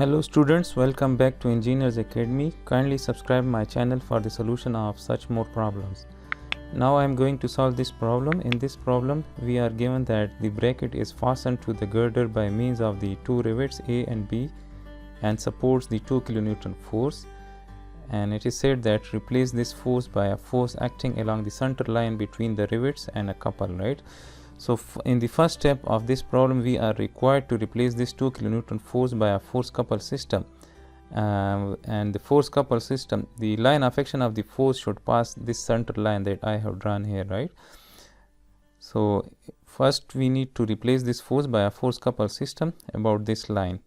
Hello students, welcome back to Engineers Academy. Kindly subscribe my channel for the solution of such more problems. Now I am going to solve this problem. In this problem we are given that the bracket is fastened to the girder by means of the two rivets A and B and supports the 2 kN force, and it is said that replace this force by a force acting along the center line between the rivets and a couple, right? So in the first step of this problem we are required to replace this 2 kN force by a force couple system, and the force couple system, the line of action of the force should pass this center line that I have drawn here, right? So first we need to replace this force by a force couple system about this line.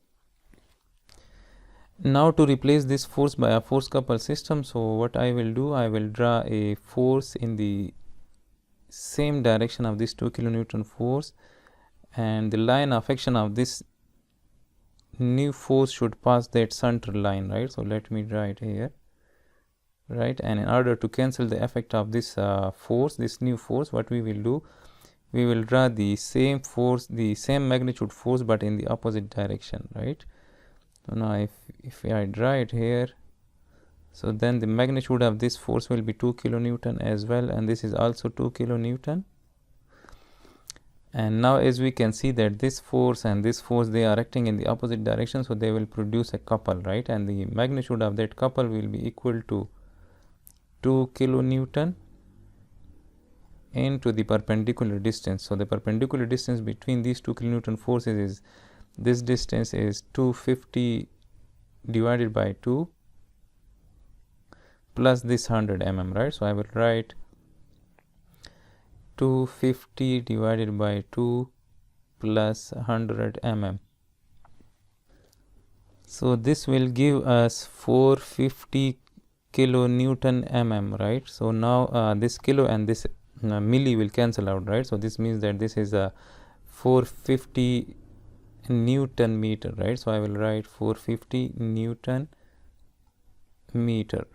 Now to replace this force by a force couple system, so what I will do, I will draw a force in the same direction of this 2 kN force, and the line of action of this new force should pass that center line, right? So let me draw it here, right? And in order to cancel the effect of this force, this new force, what we will do, we will draw the same force, the same magnitude force, but in the opposite direction, right? So now if I draw it here, so then the magnitude of this force will be 2 kN as well, and this is also 2 kN. And now as we can see that this force and this force, they are acting in the opposite direction, so they will produce a couple, right? And the magnitude of that couple will be equal to 2 kN into the perpendicular distance. So the perpendicular distance between these 2 kN forces is, this distance is 250 divided by 2 plus this 100 mm, right? So I will write 250 divided by 2 plus 100 mm. So this will give us 450 kilonewton mm, right? So now this kilo and this milli will cancel out, right? So this means that this is a 450 Newton meter, right? So I will write 450 Newton meter.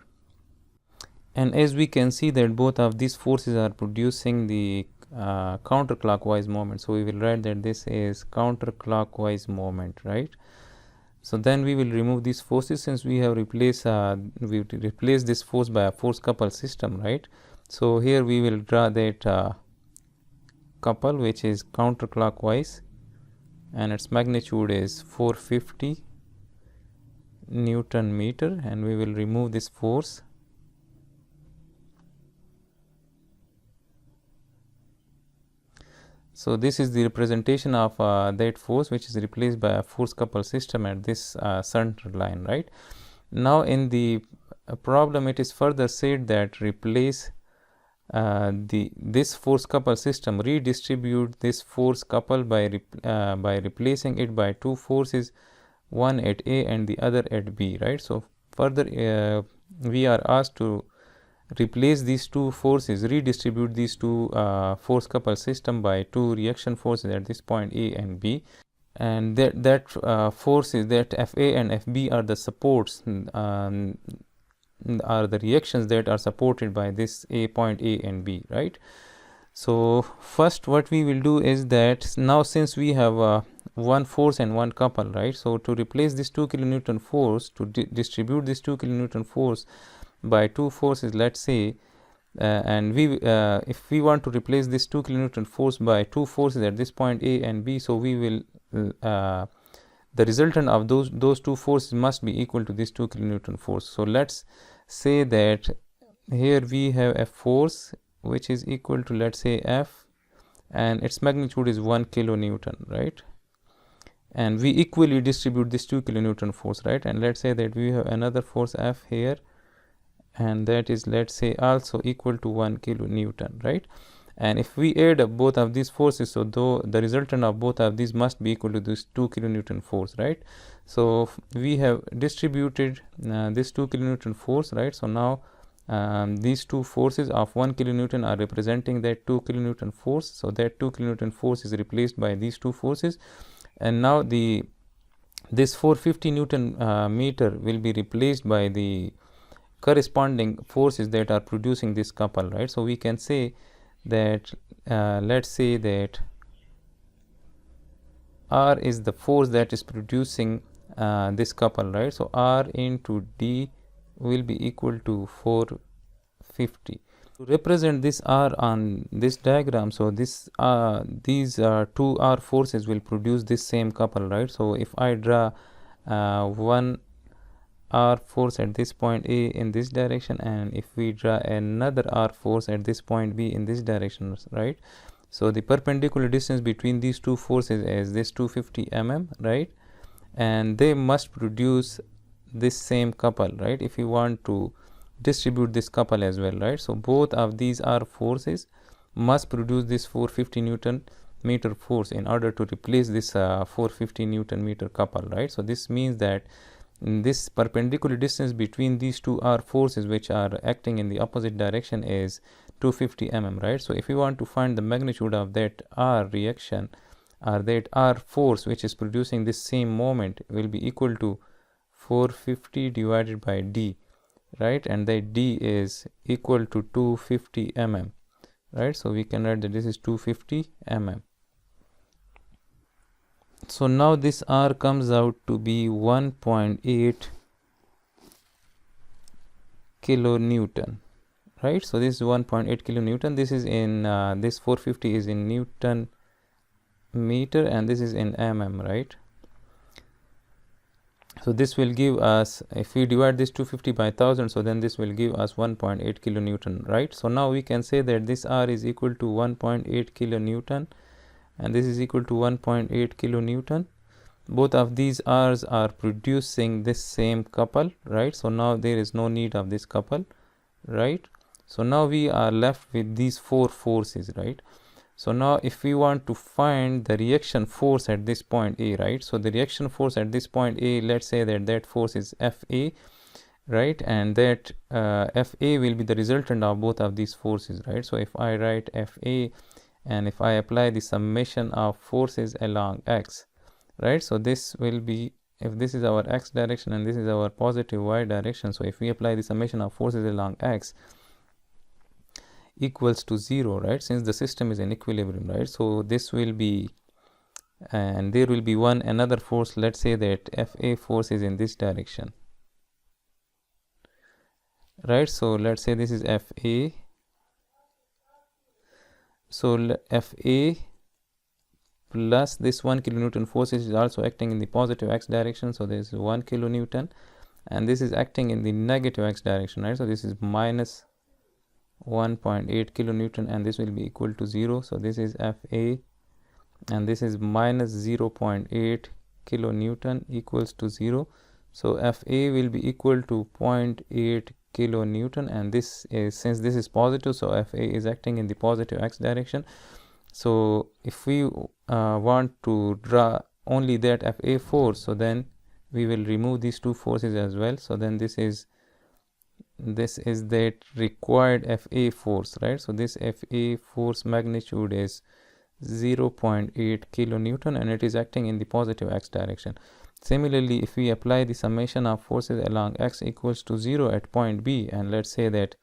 And as we can see that both of these forces are producing the counterclockwise moment, so we will write that this is counterclockwise moment, right? So then we will remove these forces, since we have replaced this force by a force couple system, right? So here we will draw that couple which is counterclockwise, and its magnitude is 450 Newton meter, and we will remove this force. So this is the representation of that force which is replaced by a force couple system at this center line, right? Now in the problem it is further said that replace this force couple system, redistribute this force couple by replacing it by two forces, one at A and the other at B, right? So further we are asked to replace these two forces, redistribute these two force couple system by two reaction forces at this point A and B, and that forces, that Fa and Fb are the supports, are the reactions that are supported by this point A and B, right? So first what we will do is that now since we have one force and one couple, right? So to replace this 2 kN force, to distribute this 2 kN force by two forces, let's say, and if we want to replace this 2 kN force by two forces at this point A and B, so we will the resultant of those two forces must be equal to this 2 kN force. So let's say that here we have a force which is equal to, let's say, F, and its magnitude is 1 kN, right? And we equally distribute this 2 kN force, right? And let's say that we have another force F here, and that is, let's say, also equal to 1 kN, right? And if we add up both of these forces, so though the resultant of both of these must be equal to this 2 kN force, right? So we have distributed this 2 kN force, right? So now these two forces of 1 kN are representing that 2 kN force, so that 2 kN force is replaced by these two forces, and now this 450 Newton meter will be replaced by the corresponding forces that are producing this couple, right? So we can say that let's say that R is the force that is producing this couple, right? So R into D will be equal to 450. To represent this R on this diagram, so this these two R forces will produce this same couple, right? So if I draw one R force at this point A in this direction, and if we draw another R force at this point B in this direction, right? So the perpendicular distance between these two forces is this 250 mm, right? And they must produce this same couple, right? If you want to distribute this couple as well, right? So both of these R forces must produce this 450 Newton meter force in order to replace this 450 Newton meter couple, right? So this means that this perpendicular distance between these two R forces which are acting in the opposite direction is 250 mm, right? So if you want to find the magnitude of that R reaction or that R force which is producing this same moment will be equal to 450 divided by D, right? And that D is equal to 250 mm, right? So we can write that this is 250 mm. So now this R comes out to be 1.8 kilonewton, right? So this is 1.8 kilonewton. This is in this 450 is in Newton meter and this is in mm, right? So this will give us, if we divide this 250 by 1000, so then this will give us 1.8 kilonewton, right? So now we can say that this R is equal to 1.8 kilonewton and this is equal to 1.8 kilonewton. Both of these R's are producing this same couple, right? So now there is no need of this couple, right? So now we are left with these four forces, right? So now if we want to find the reaction force at this point A, right? So the reaction force at this point A, let's say that that force is Fa, right? And that Fa will be the resultant of both of these forces, right? So if I write Fa and if I apply the summation of forces along x, right? So this will be, if this is our x direction and this is our positive y direction, so if we apply the summation of forces along x equals to 0, right? Since the system is in equilibrium, right? So this will be, and there will be another force, let's say that Fa force is in this direction, right? So let's say this is Fa. So Fa plus this 1 kilonewton force is also acting in the positive x direction, so this is 1 kilonewton, and this is acting in the negative x direction, right? So this is minus 1.8 kilonewton and this will be equal to 0. So this is Fa and this is minus 0.8 kilonewton equals to 0. So Fa will be equal to 0.8 kilonewton, and this is, since this is positive, so Fa is acting in the positive x direction. So if we want to draw only that Fa force, so then we will remove these two forces as well. So then this is that required Fa force, right? So this Fa force magnitude is 0.8 kilonewton and it is acting in the positive x direction. Similarly, if we apply the summation of forces along x equals to 0 at point B, and let's say that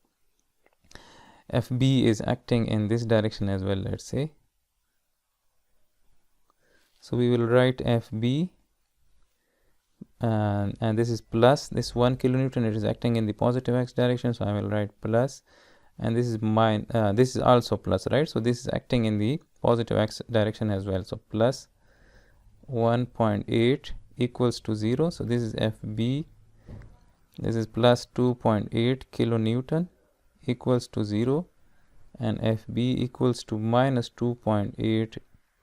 Fb is acting in this direction as well, let's say. So we will write Fb and this is plus this 1 kilonewton, it is acting in the positive x direction, so I will write plus, and this is this is also plus, right? So this is acting in the positive x direction as well, so plus 1.8 equals to 0. So this is Fb, this is plus 2.8 kilonewton equals to 0, and Fb equals to minus 2.8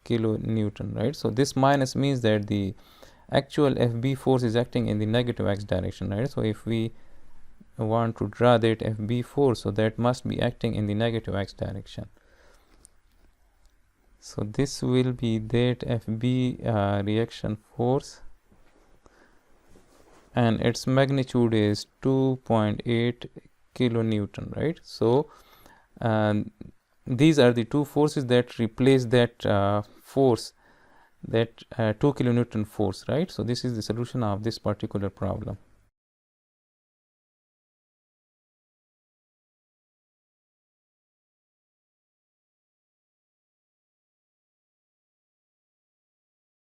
kilonewton, right? So this minus means that the actual Fb force is acting in the negative x direction, right? So if we want to draw that Fb force, so that must be acting in the negative x direction. So this will be that Fb reaction force, and its magnitude is 2.8 kilonewton, right? So these are the two forces that replace that force, that 2 kilonewton force, right? So this is the solution of this particular problem.